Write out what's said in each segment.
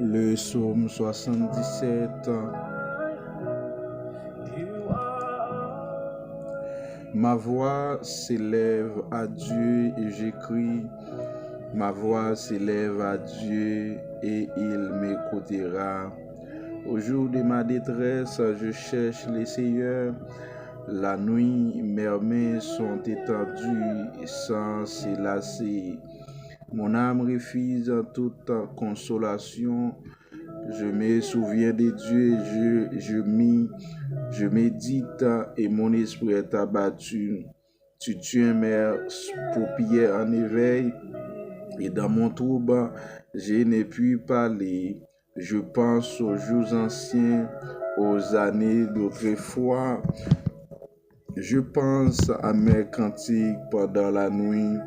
Le psaume 77. Ma voix s'élève à Dieu et j'écris. Ma voix s'élève à Dieu et il m'écoutera. Au jour de ma détresse, je cherche le Seigneur. La nuit, mes mains sont étendues sans se lasser. Mon âme refuse toute consolation. Je me souviens de Dieu, je médite et mon esprit est abattu. Tu tiens mes paupières en éveil et dans mon trouble, je ne puis parler. Je pense aux jours anciens, aux années d'autrefois. Je pense à mes cantiques pendant la nuit.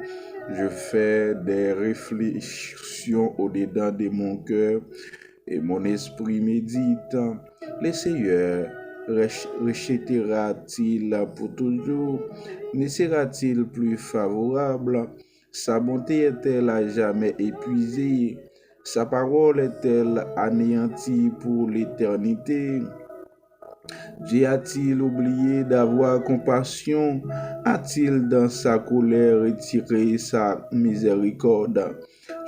Je fais des réflexions au-dedans de mon cœur et mon esprit médite. Le Seigneur rachètera-t-il pour toujours? Ne sera-t-il plus favorable? Sa bonté est-elle à jamais épuisée? Sa parole est-elle anéantie pour l'éternité? Dieu a-t-il oublié d'avoir compassion? A-t-il dans sa colère retiré sa miséricorde?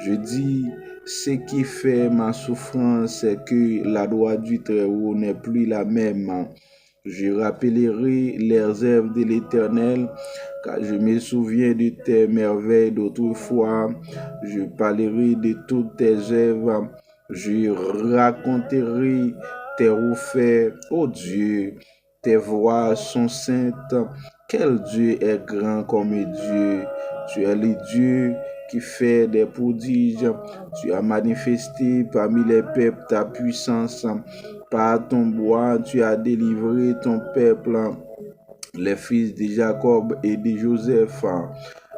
Je dis, ce qui fait ma souffrance, c'est que la droite du Très-Haut n'est plus la même. Je rappellerai les œuvres de l'Éternel, car je me souviens de tes merveilles d'autrefois. Je parlerai de toutes tes œuvres. Je raconterai tes faits, ô Dieu, tes voies sont saintes. Quel Dieu est grand comme Dieu? Tu es le Dieu qui fait des prodiges. Tu as manifesté parmi les peuples ta puissance. Par ton bois, tu as délivré ton peuple, les fils de Jacob et de Joseph.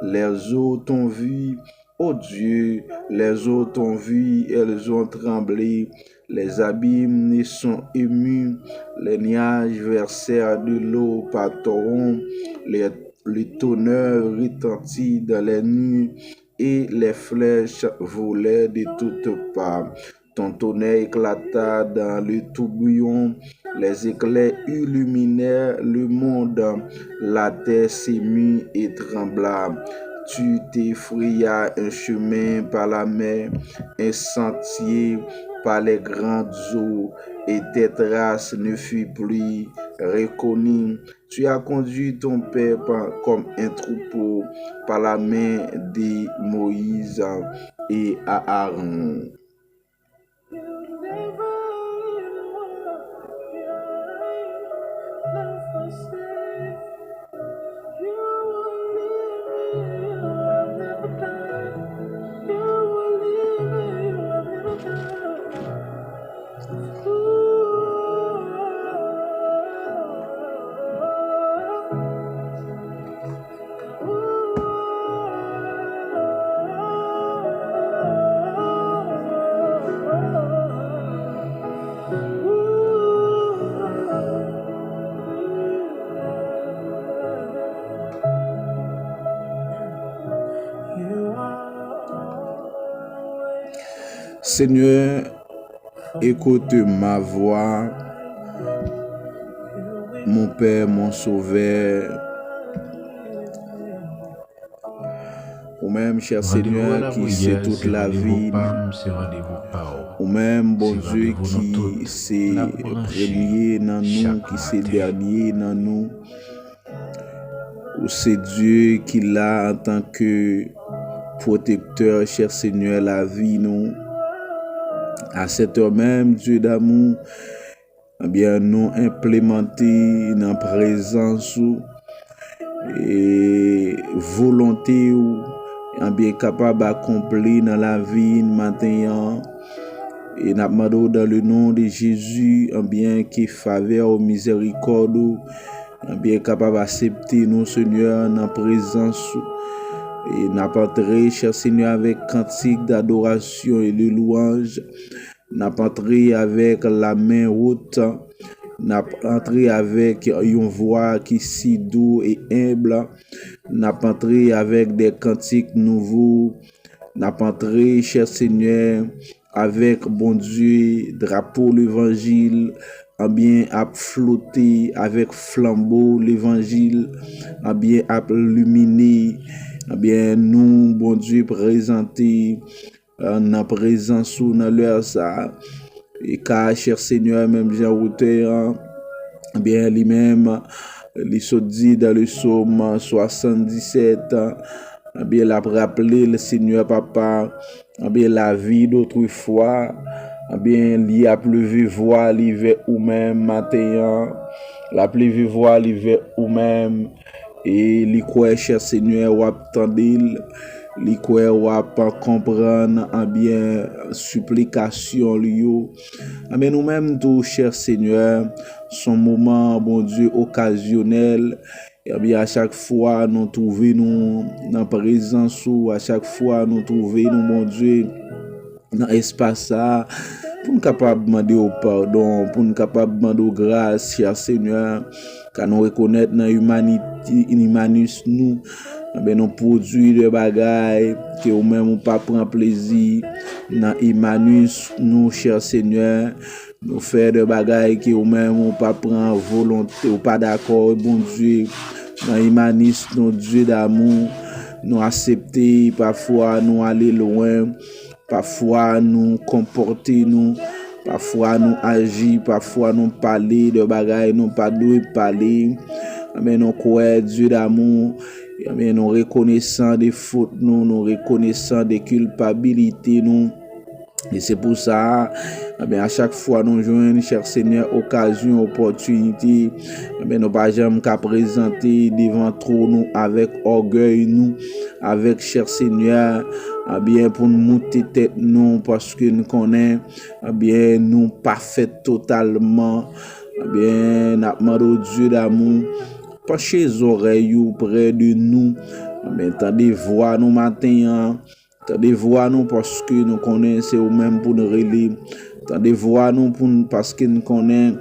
Les eaux t'ont vu, ô Dieu, les eaux t'ont vu, elles ont tremblé. Les abîmes ne sont émus, les nuages versèrent de l'eau par torrents, le tonnerre retentit dans les nuits et les flèches volaient de toutes parts. Ton tonnerre éclata dans le tourbillon, les éclairs illuminèrent le monde, la terre s'émut et trembla. Tu t'effrayas un chemin par la mer, un sentier par les grandes eaux, et tes traces ne furent plus reconnues. Tu as conduit ton peuple comme un troupeau par la main de Moïse et Aaron. Seigneur, écoute ma voix, mon Père, mon Sauveur. Ou même, cher Seigneur, qui sait toute la vie. Ou même, bon Dieu, qui c'est premier dans nous, qui c'est dernier dans nous. Ou c'est Dieu qui l'a en tant que protecteur, cher Seigneur, la vie, nous. À cette heure même, Dieu d'amour, eh bien, nous implémenter dans la présence et volonté ou bien capable d'accomplir dans la vie maintenant. Et nous demandons dans le nom de Jésus, bien qui faveur au miséricorde, bien capable d'accepter nos Seigneur dans la présence. Et n'a pas entré, cher Seigneur, avec cantique d'adoration et de louange. N'a pas entré avec la main haute. N'a pas entré avec une voix qui si doux et humble. N'a pas entré avec des cantiques nouveaux. N'a pas entré, cher Seigneur, avec, bon Dieu, drapeau l'évangile, bien à flotter avec flambeau l'évangile, bien à illuminer, bien nous, bon Dieu, présenter en présence ou dans l'heure ça. Et car, cher Seigneur, même Jean Router, bien lui-même, il se dit dans le psaume 77, bien l'a rappelé le Seigneur Papa, bien la vie d'autrefois, bien il a pleuvé voir l'hiver ou même matin, la pleuvé voir l'hiver ou même, et li quoi cher Seigneur ou attendil, li quoi ou comprendre bien supplication liyo. Amen, nous-mêmes tout cher Seigneur, son moment bon Dieu occasionnel. Et bien à chaque fois nous trouvons nous dans présence ou à chaque fois nous trouvons nous bon Dieu dans espace ça pour nous capable demander au pardon, pour nous capable demander grâce cher Seigneur, car nous reconnaître dans l'humanité humanus nous nous produit de bagailles que nous même pas prend plaisir dans humanus nous cher Seigneur, nous faire de bagailles que nous même pas prend volonté ou pas d'accord bon Dieu dans humanus nos Dieu d'amour nous accepter parfois nous aller loin, parfois nous comporter nous, parfois nous agir, parfois nous parler de bagailles nous pas doit parler, mais nous croyons Dieu d'amour, mais nous reconnaissant des fautes nous reconnaissant des culpabilités nous. Et c'est pour ça, à chaque fois nous joignons, cher Seigneur, occasion, opportunité, nous pas jamais qu'à présenter devant trop nous avec orgueil nous, avec cher Seigneur, bien pour nous monter tête nous parce que nous connaissons, bien nous parfait totalement, bien nous demandons Dieu d'amour, penchez les oreilles près de nous, entendez voix nous matin. Tendez voix nous parce que nous connaissons ou même pour nous relayer. Tendez voix nous parce que nous connaissons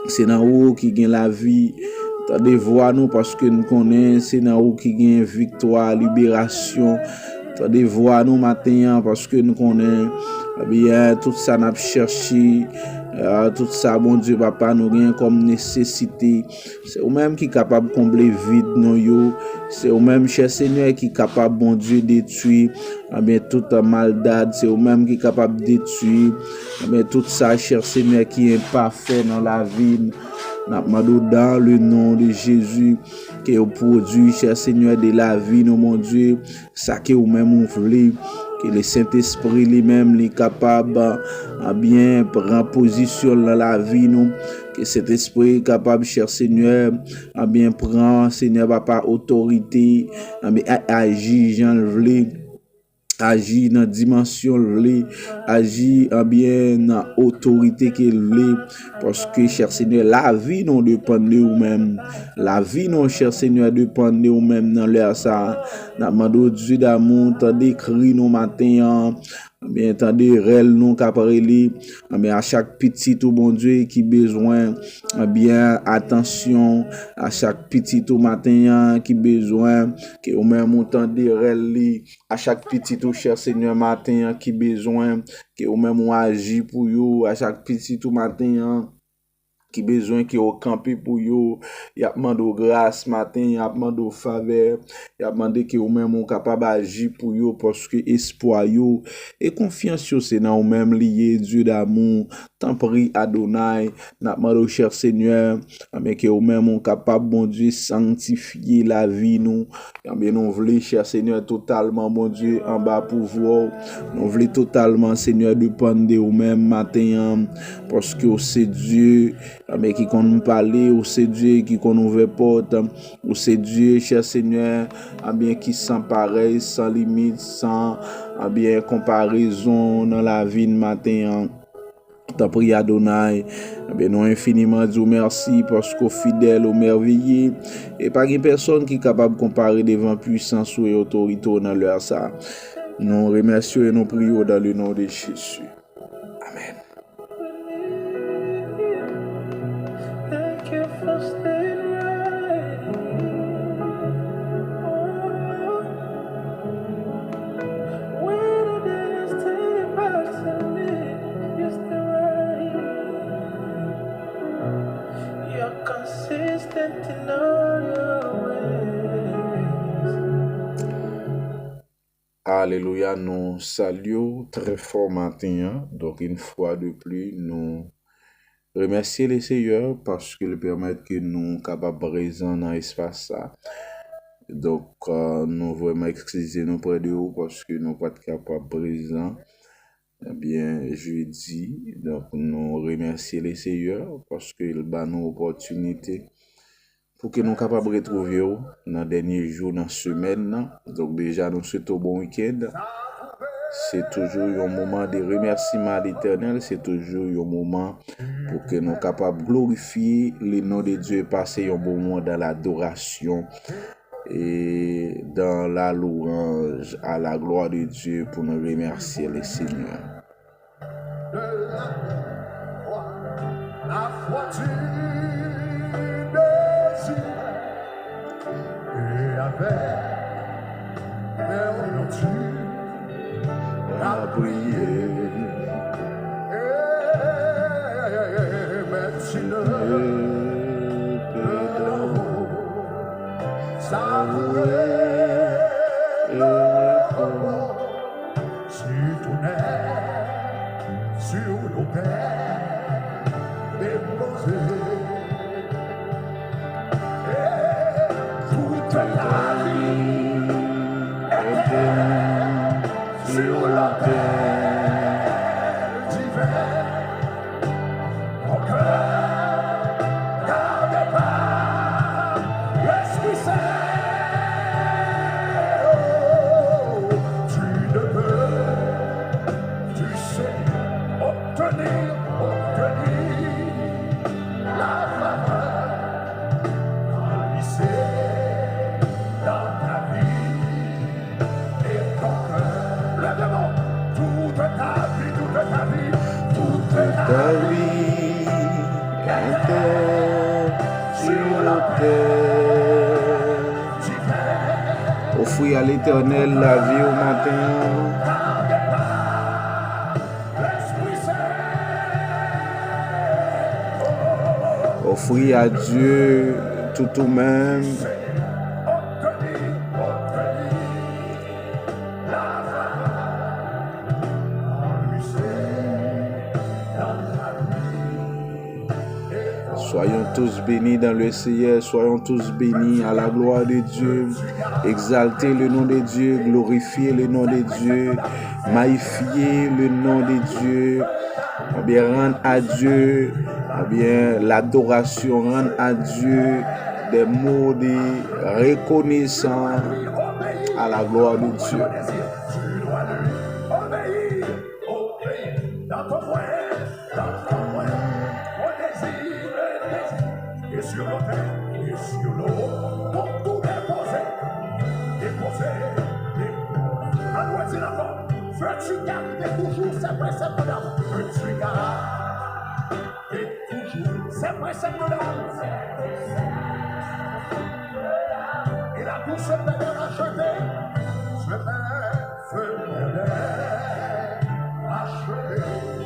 c'est dans où qui gagne la vie. Tendez voix nous parce que nous connaissons c'est dans où qui gagne victoire, libération. Tendez voix nous matin parce que nous connaissons bien tout ça n'a cherché. Tout ça, bon Dieu, papa, nous rien comme nécessité. C'est au même qui est capable de combler vide, non yo. C'est au même, cher Seigneur, qui est capable, bon Dieu, de détruire bien toute maldade. C'est au même qui est capable de détruire tout ça, cher Seigneur, qui est parfait dans la vie. Dans le nom de Jésus, qui est produit, cher Seigneur, de la vie, non, mon Dieu, ça qui est au même ouvert. Que le Saint-Esprit lui-même est capable à bien prendre position dans la vie nous, que cet esprit est capable, cher Seigneur, à bien prendre, Seigneur, papa, autorité, à bien agir, j'en veux, agir dans dimension vle, agir bien dans autorité qu'il vle, parce que cher Seigneur la vie non dépend de ou même, la vie non cher Seigneur dépend de ou même dans l'heure ça. N'a demandé Dieu d'amour tant d'écrit nos matins, bien attendez réel nous capareli, mais à chaque petit tout bon Dieu qui besoin bien attention, à chaque petit tout matin qui besoin que au même entendez réel, à chaque petit tout cher Seigneur matin qui besoin que au même agir pour vous, à chaque petit tout matin qui besoin qui au camper pour yo, y a demandé grâce matin, y a demandé faveur, y a demandé que ou même on capable agir pour yo parce que espoir yo et confiance yo c'est dans ou même lié Dieu d'amour, tant prie Adonai, n'a demandé cher Seigneur, mais que ou même on capable bon Dieu sanctifier la vie nous, bien nous voulons cher Seigneur totalement bon Dieu en bas pour vous, nous voulons totalement Seigneur dépendre de ou même matin parce que c'est Dieu mais qui qu'on nous parler, ou c'est Dieu qui qu'on ouvre porte, ou c'est Dieu, cher Seigneur, bien qui sans pareil, sans limite, sans bien comparaison dans la vie de matin. T'as prié Adonai, bien nous infiniment Dieu merci parce qu'au fidèle, au merveilleux, et pas une personne qui est capable de comparer devant puissance ou autorité dans l'heure ça. Nous remercions et nous prions dans le nom de Jésus. Amen. Alléluia, nous saluons très fort matin. Donc, une fois de plus, nous remercions les Seigneur parce qu'ils permettent que nous capables présents dans l'espace ça. Donc, nous vraiment excuser nous près de vous parce que nous pas capables présents. Eh bien, jeudi, donc nous remercions les Seigneur parce qu'il bat nous opportunité pour que nous capables de retrouver dans les derniers jours, dans la semaine. Donc déjà, nous souhaitons bon week-end. C'est toujours un moment de remerciement à l'Éternel. C'est toujours un moment pour que nous soyons capables de glorifier le nom de Dieu et passer un bon moment dans l'adoration et dans la louange à la gloire de Dieu pour nous remercier le Seigneur. La foi tu désires et avec tu la prière mais tu ne peux savourer si tu n'es sur l'autel déposé toute la vie était sur l'autel divin. Mon cœur garde par l'Esprit Saint. Tu ne peux, tu sais, obtenir la faveur lycée dans ta vie et ton cœur. Lève-moi toute ta vie, toute ta vie, toute ta vie était sur l'autel. Offrir à l'Éternel la vie au matin. Offrir à Dieu tout même. Soyons tous bénis dans le Seigneur, soyons tous bénis à la gloire de Dieu. Exaltez le nom de Dieu, glorifiez le nom de Dieu, magnifiez le nom de Dieu. Bien, rendre à Dieu bien l'adoration, rendre à Dieu des mots de reconnaissance à la gloire de Dieu. Sur l'autel et sur l'eau, pour tout déposer. Allons-y encore. Veux-tu garder toujours ces préceptes de l'âme? Veux-tu garder toujours ces préceptes de l'âme? Et la douce pèlerin achevé, ce pèlerin achevé.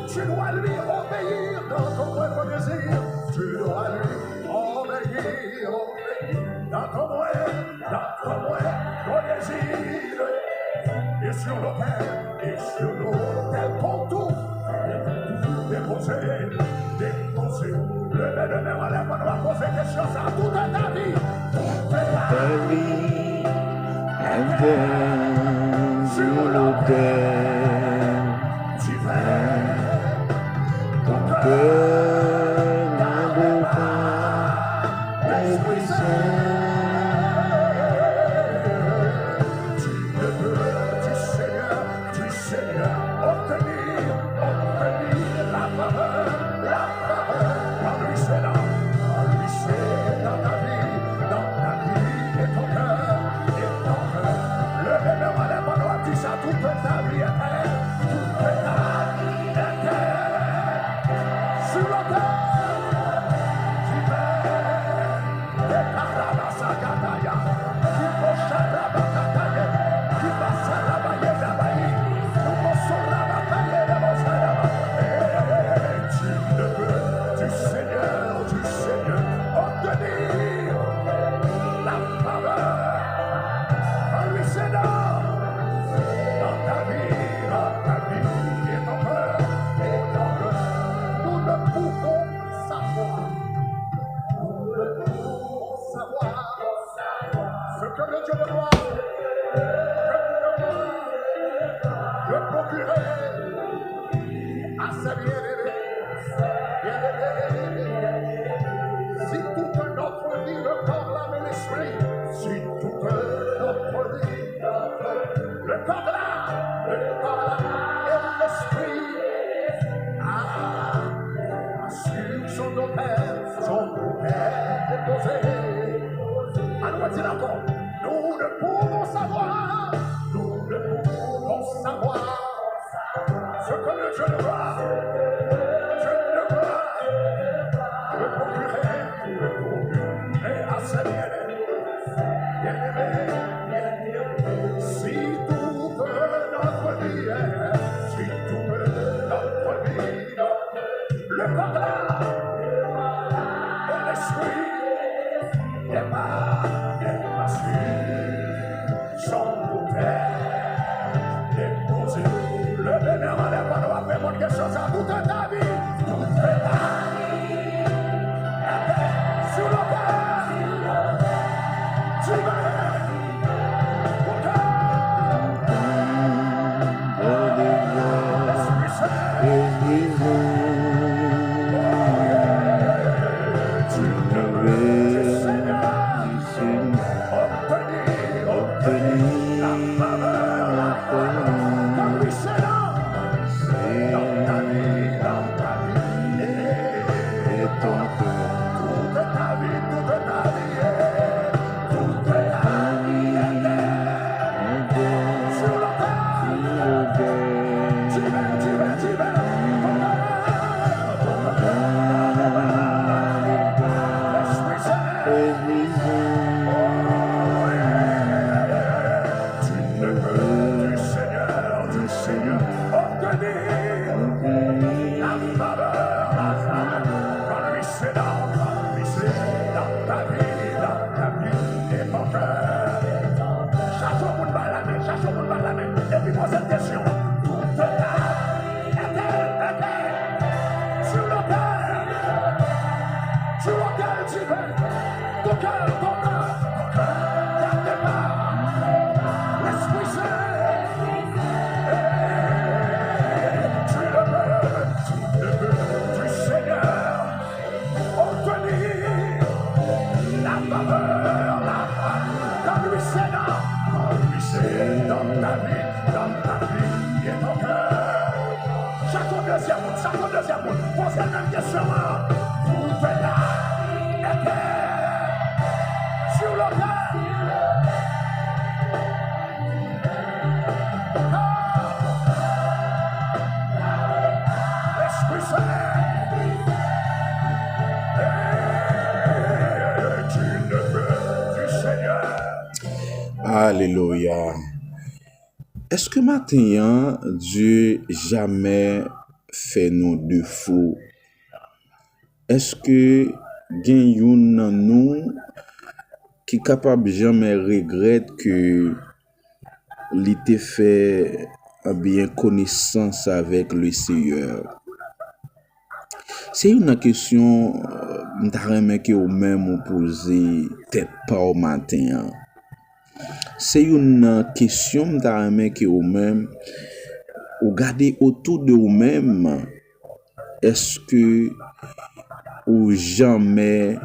Tu dois lui obéir dans ton propre désir. Tu dois lui obéir dans ton moyen, ton désir. Et sur l'autel, pour tout, déposer. Le même à la bonne, on va poser des choses à toute ta vie. Toute ta vie, sur l'autel, divin, ton cœur n'en pas l'Esprit Saint. procurer à ses bien-aimés. Si toute notre vie, le corps, l'âme et l'esprit, si toute notre vie, le corps, l'âme et l'esprit, sur nos pères déposés. À nous dire encore, nous ne pouvons savoir ce que le Dieu de gloire, le procurer à ses bien-aimés. Si toute notre vie, le corps et l'esprit est pas sûr, sont ouverts, déposés. Le bénévole n'est pas droit, mais mon question, ça toute ta vie, sur le terre, tu vas. Alléluia. Est-ce que maintenant, Dieu jamais fait nos défauts? Est-ce que gen yon nan nous qui capable jamais regrette que l'été fait bien connaissance avec le Seigneur? C'est une question que vous même vous posez tête pas au matin. C'est une question que vous même vous gardez autour de vous-même. Est-ce que ou jamais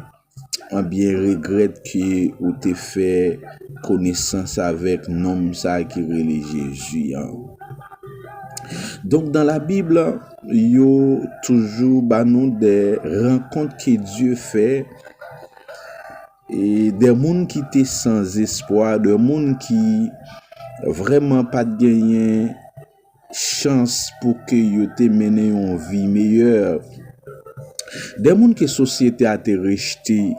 bien regrette que ou te fait connaissance avec nom ça qui relève Jésus? Donc dans la Bible, il y a toujours nous des rencontres que Dieu fait et des mondes qui étaient sans espoir, des mondes qui vraiment pas de gagner chance pour que yo te mené une vie meilleure. Des mondes que société a été rejeté,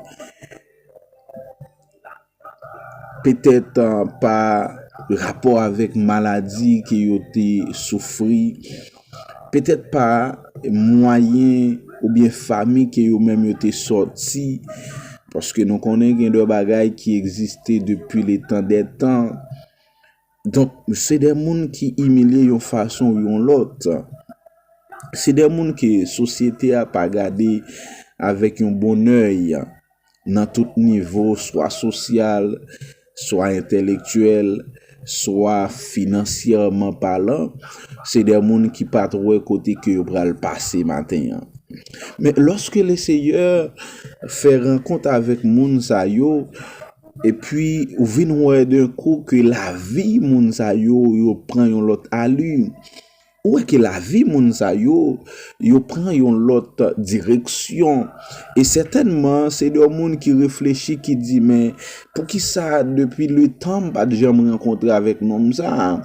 peut-être pas rapport avec maladie qui yo te souffri, peut-être pas moyen ou bien famille qui yo même yo te sorti, parce que nous connaissons des bagailles qui existaient depuis les temps des temps. Donc c'est des mondes qui humilient une façon ou une l'autre. C'est des mondes que la société a pas gardé avec un bon œil dans tout niveau, soit social, soit intellectuel, soit financièrement parlant, c'est des gens qui pas trop côté que yo pral passer matin. Mais lorsque le Seigneur fait rencontre avec moun sa yo, et puis ou vin wè d'un coup que la vie moun sa yo prend yon lot allure. Ou est que la vie moun sa yo prend yon lot direction, et certainement c'est des moun qui réfléchit qui dit mais pour qui ça depuis le temps pas de jamais rencontrer avec nom ça,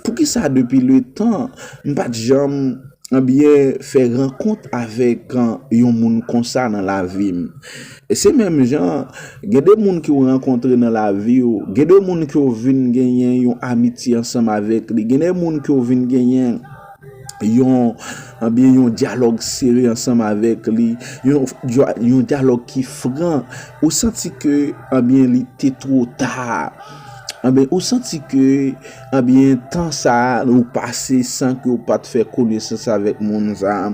pour qui ça depuis le temps pas de jamais bien faire rencontre avec yon moun comme ça dans la vie. Et c'est même gens, il y a des moun qui ont rencontré dans la vie, il y a des moun qui ont vinn gagner une amitié ensemble avec lui, il y a des moun qui ont vinn gagner yon dialogue sérieux ensemble avec lui, yon dialogue qui franc, ou senti que il était trop tard. Ou senti que temps ça ou passé sans que ou pas te faire connaissance avec moun ça,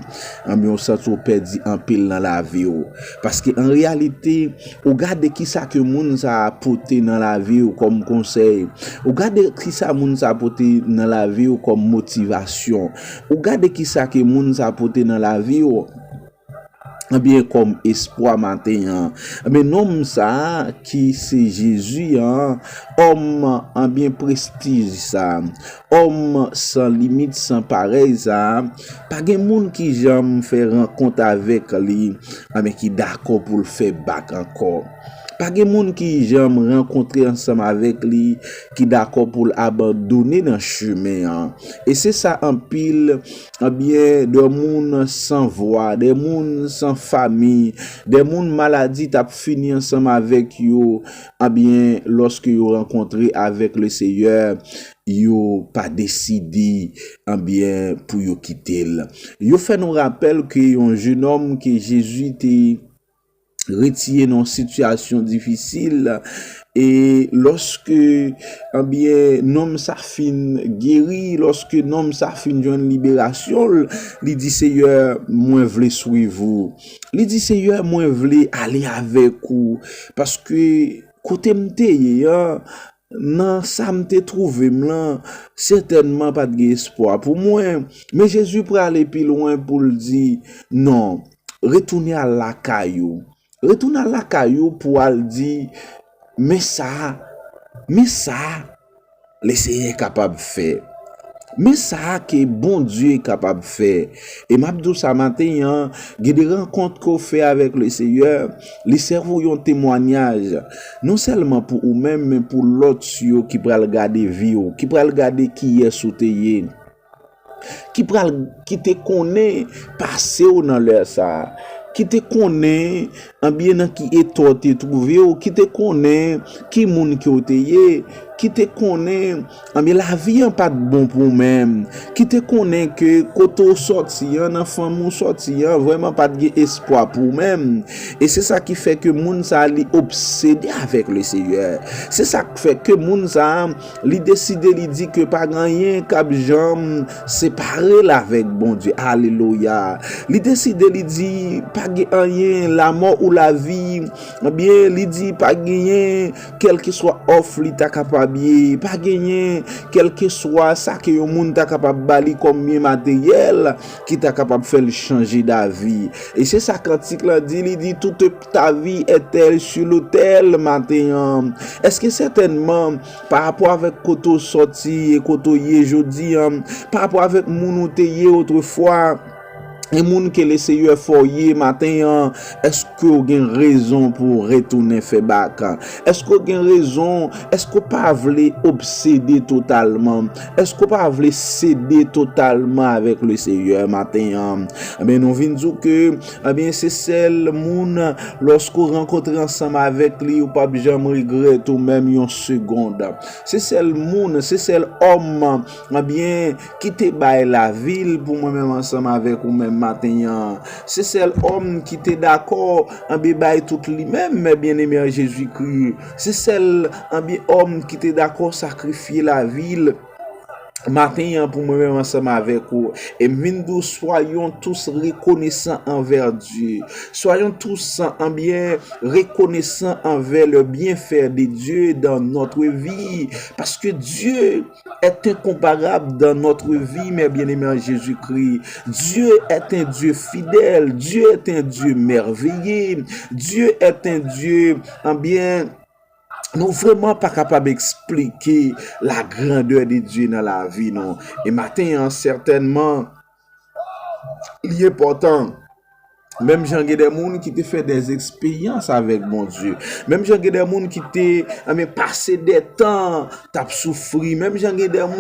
ou senti ou perdu en pile dans la vie parce que en réalité ou garde qui ça que moun ça apporté dans la vie comme conseil, ou garde qui ça moun ça apporté dans la vie comme motivation, ou garde qui ça que moun ça apporté dans la vie bien comme espoir matin. Mais nom ça qui c'est Jésus, homme en bien prestige ça, homme sans limite, sans pareil ça, pas de monde qui jamais fait rencontre avec lui, mais qui d'accord pour le faire back encore. Pas de monde qui j'aime rencontrer ensemble avec lui, qui d'accord pour l'abandonner dans le chemin. Et c'est ça en pile, bien, des monde sans voix, des monde sans famille, des monde maladie t'a fini ensemble avec yo, bien, lorsque yo rencontré avec le Seigneur, yo pas décidé, bien, pour yo quitter. Yo fait nous rappel que un jeune homme que Jésus était retiré dans une situation difficile, et lorsque bien nom sa fin guéri, lorsque nom sa fin joine libération, il dit Seigneur moi vle suivre vous, il dit Seigneur moi vle aller avec vous, parce que côté m'te non ça m'te trouvé là certainement pas de espoir pour moi, mais Jésus pour aller plus loin pour le dire non, retournez à la caillou. Retourne à la caillou pour aller dire mais ça le Seigneur est capable de faire, mais ça que bon Dieu est capable de faire. Et m'abdou ça matin il y a des rencontres qu'on fait avec le Seigneur, les cerveaux ont témoignage non seulement pour ou même mais pour l'autre qui peut regarder vie, qui peut regarder qui est sauté, qui te connaît passer dans leur ça, qui te connaît en bien qui est toi te trouvé, qui te connaît qui moun qui oteye, qui te connaît en bien la vie en pas de bon pour même, qui te connaît que koto sorti un enfant moun sorti vraiment pas de espoir pour même. Et c'est ça qui fait que moun ça li obsédé avec le Seigneur, c'est ça qui fait que moun ça li décider li dit que pas rien cap jambe séparé là avec bon Dieu. Alléluia. Li décider li dit pas rien la mort ou la vie, bien li dit pas gagner quel que soit offre li ta capable pas gagner quel que soit ça que yo moun ta capable bali comme bien matériel qui ta capable faire changer d'avis. Et c'est ça cantique là dit, il dit toute ta vie est-elle sur l'autel matin. Est-ce que certainement par rapport avec koto sorti et koto yé jodi, par rapport avec moun ou te yé autrefois, et moun que le Seigneur foyer matin, est-ce que vous avez raison pour retourner faire bac? Est-ce que vous avez raison? Est-ce que vous pas voulez obséder totalement? Est-ce que vous pas voulez céder totalement avec le Seigneur matin? Mais nous venons dire que c'est celle moun lorsque vous rencontrez ensemble avec lui, ou pas jamais regretter ou même une seconde. C'est celle moun, c'est celle homme qui te baille la ville pour moi-même ensemble avec ou même matin. C'est celle homme qui était d'accord en bail tout lui-même, mais bien aimé Jésus-Christ. C'est celle homme qui était d'accord sacrifier la ville Matin pour moi-même ensemble avec vous et nous soyons tous reconnaissants envers Dieu. Soyons tous en bien reconnaissants envers le bienfait de Dieu dans notre vie parce que Dieu est incomparable dans notre vie, mes bien-aimés en Jésus-Christ. Dieu est un Dieu fidèle, Dieu est un Dieu merveilleux, Dieu est un Dieu en bien. Nous vraiment pas capable d'expliquer la grandeur de Dieu dans la vie, non. Et matin, certainement, il est important. Même j'ai des gens qui te fait des expériences avec mon Dieu. Même j'ai des gens qui te passé des temps, t'as souffri. Même j'ai des gens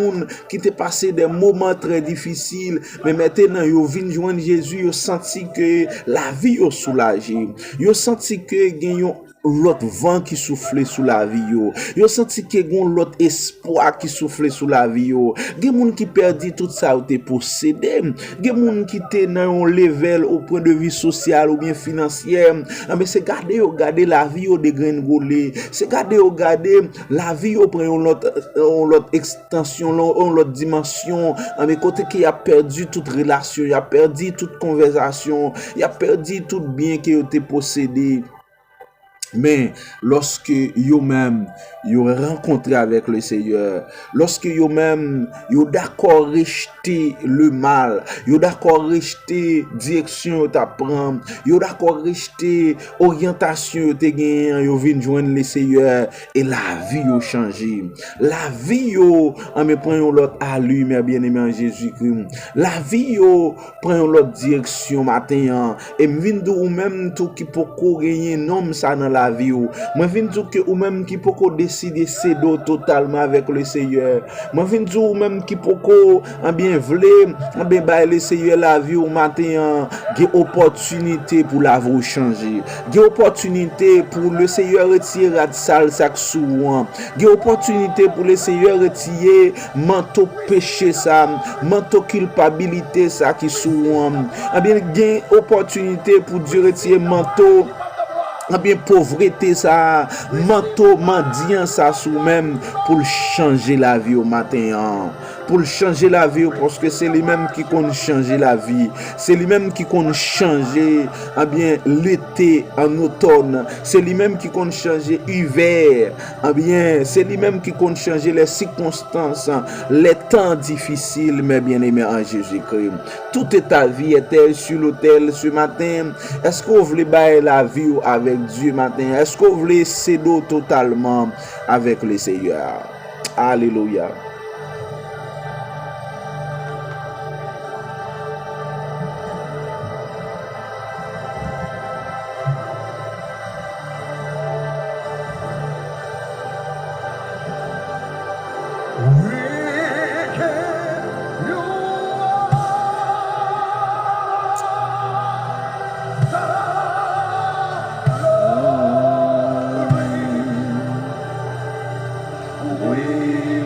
qui te passé des moments très difficiles. Mais maintenant, ils viennent joindre Jésus, ils senti que la vie est soulagée. Ils senti que gagnent l'autre vent qui soufflait sous la vie yo. Yo senti que gon l'autre espoir qui soufflait sous la vie yo. Gen moun qui perdi tout ça ou te possédé. Gen moun qui te dans un level au point de vue social ou bien financier. Mais c'est garder la vie yo de gringoler. C'est garder la vie yo prend l'autre extension, l'autre dimension. Mais côté qui a perdu toute relation, il a perdu toute conversation, il a perdu tout bien que yo te possédé. Mais lorsque yo-même yo rencontré avec le Seigneur, lorsque yo-même yo d'accord rejeter le mal, yo d'accord rejeter direction yo t'a prendre, yo d'accord rejeter orientation yo te gagné, yo vinn joindre le Seigneur et la vie yo changé. La vie yo en me prend l'autre allure, mes bien-aimés en Jésus-Christ. La vie yo prend l'autre direction matin et vinn ou même tout qui poko gagner nom ça dans la vie ou moi vinn dire que ou même qui poko décider céder totalement avec le Seigneur. Moi vinn dire ou même qui poko en bien vle en bien bailler le Seigneur la vie ou matin gen opportunité pour la vie changer. Gen opportunité pour le Seigneur retirer sale sac sou. Gen opportunité pour le Seigneur retirer manteau péché ça, manteau culpabilité ça qui sou. En bien gen opportunité pour Dieu retirer manteau bien pauvreté ça, manteau mendiant ça sous même pour changer la vie au matin. Pour changer la vie parce que c'est lui-même qui compte changer la vie. C'est lui-même qui compte changer bien l'été en automne. C'est lui-même qui compte changer l'hiver. Bien, c'est lui-même qui compte changer les circonstances, les temps difficiles, mes bien-aimés en Jésus-Christ. Toute ta vie est-elle sur l'autel ce matin? Est-ce que vous voulez bailler la vie avec Dieu matin? Est-ce que vous voulez céder totalement avec le Seigneur? Alléluia. We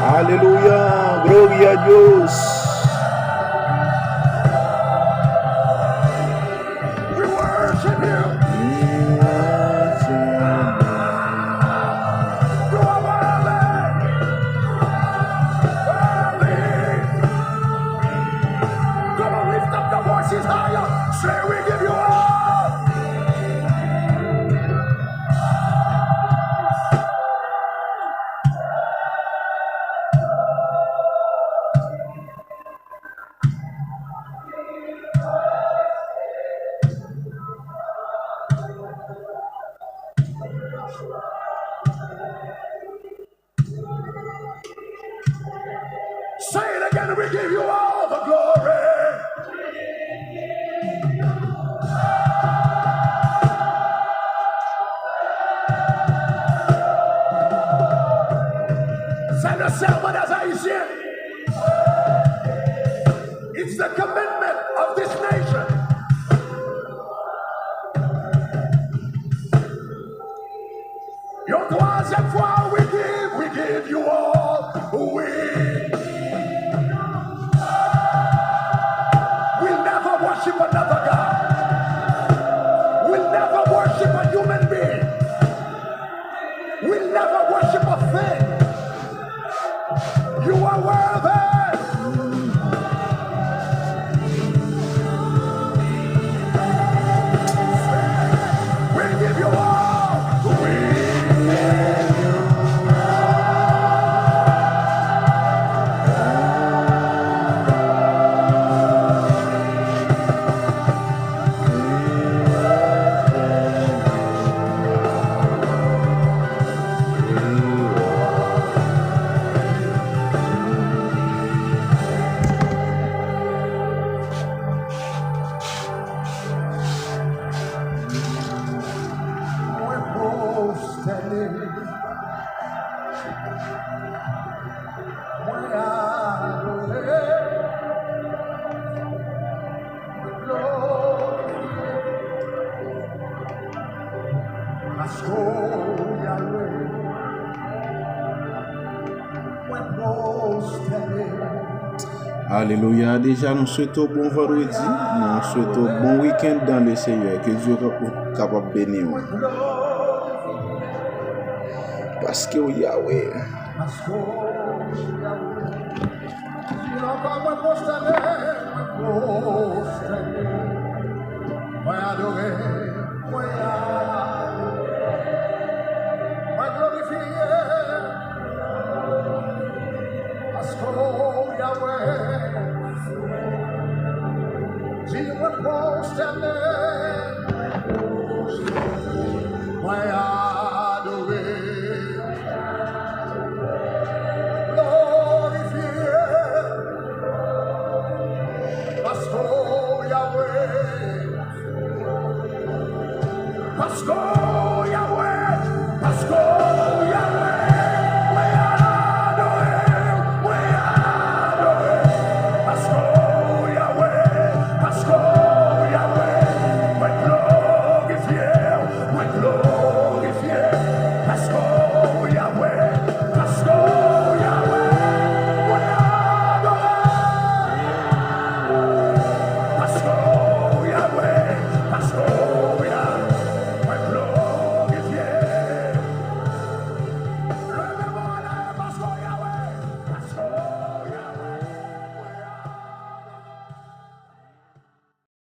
Aleluya, gloria a Dios. We worship you. You are worthy. Worthy. Come on, lift up your voices higher. Say we give you all. Say it again, we give you all the glory. C'est le serment des Haïtiens. It's the commitment of this nation. Your troisième fois, we give you all. We'll never worship another God. We'll never worship a human being. We'll never worship a thing. You are worthy. We give you all. Alléluia. Déjà, nous souhaitons bon vendredi. Nous souhaitons bon week-end dans le Seigneur. Que Dieu soit capable de bénir. Parce que Yahweh. Let's go.